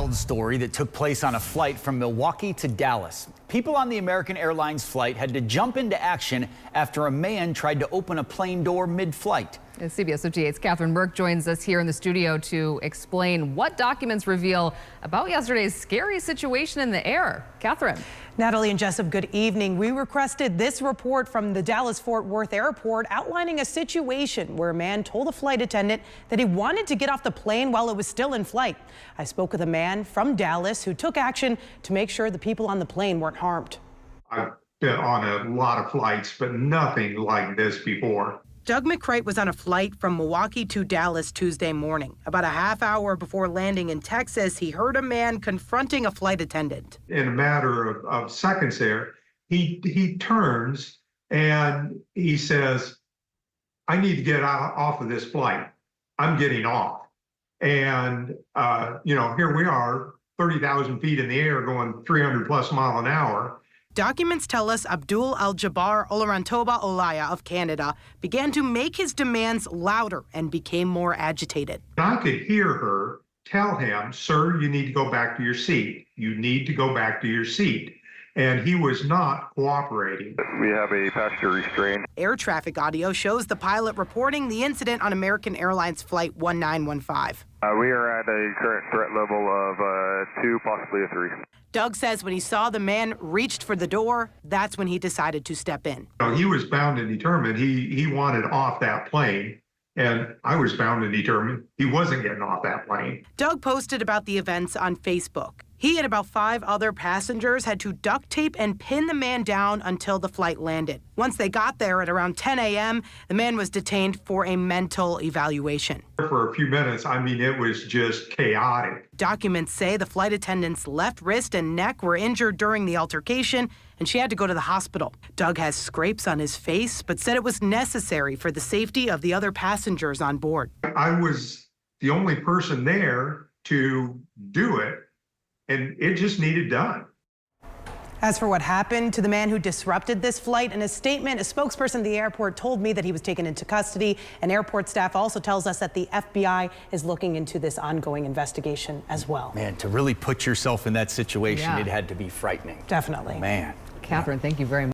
wild story that took place on a flight from Milwaukee to Dallas. People on the American Airlines flight had to jump into action after a man tried to open a plane door mid-flight. CBS 58's Catherine Burke joins us here in the studio to explain what documents reveal about yesterday's scary situation in the air. Catherine. Natalie and Jessup, good evening. We requested this report from the Dallas-Fort Worth airport outlining a situation where a man told a flight attendant that he wanted to get off the plane while it was still in flight. I spoke with a man from Dallas who took action to make sure the people on the plane weren't harmed. I've been on a lot of flights, but nothing like this before. Doug McCrate was on a flight from Milwaukee to Dallas Tuesday morning. About a half hour before landing in Texas, he heard a man confronting a flight attendant. In a matter of seconds there, he turns and he says, "I need to get off of this flight. I'm getting off." And, here we are, 30,000 feet in the air going 300 plus mile an hour. Documents tell us Abdul Al-Jabbar Olarantoba Olaya of Canada began to make his demands louder and became more agitated. I could hear her tell him, "Sir, you need to go back to your seat. You need to go back to your seat." And he was not cooperating. We have a passenger restrain. Air traffic audio shows the pilot reporting the incident on American Airlines Flight 1915. We are at a current threat level of 2, possibly a 3. Doug says when he saw the man reached for the door, that's when he decided to step in. He was bound and determined. He wanted off that plane, and I was bound and determined he wasn't getting off that plane. Doug posted about the events on Facebook. He and about 5 other passengers had to duct tape and pin the man down until the flight landed. Once they got there at around 10 a.m., the man was detained for a mental evaluation. For a few minutes, it was just chaotic. Documents say the flight attendant's left wrist and neck were injured during the altercation, and she had to go to the hospital. Doug has scrapes on his face, but said it was necessary for the safety of the other passengers on board. I was the only person there to do it, and it just needed done. As for what happened to the man who disrupted this flight, in a statement, a spokesperson at the airport told me that he was taken into custody, and airport staff also tells us that the FBI is looking into this ongoing investigation as well. Man, to really put yourself in that situation, it had to be frightening. Definitely. Man. Catherine, thank you very much.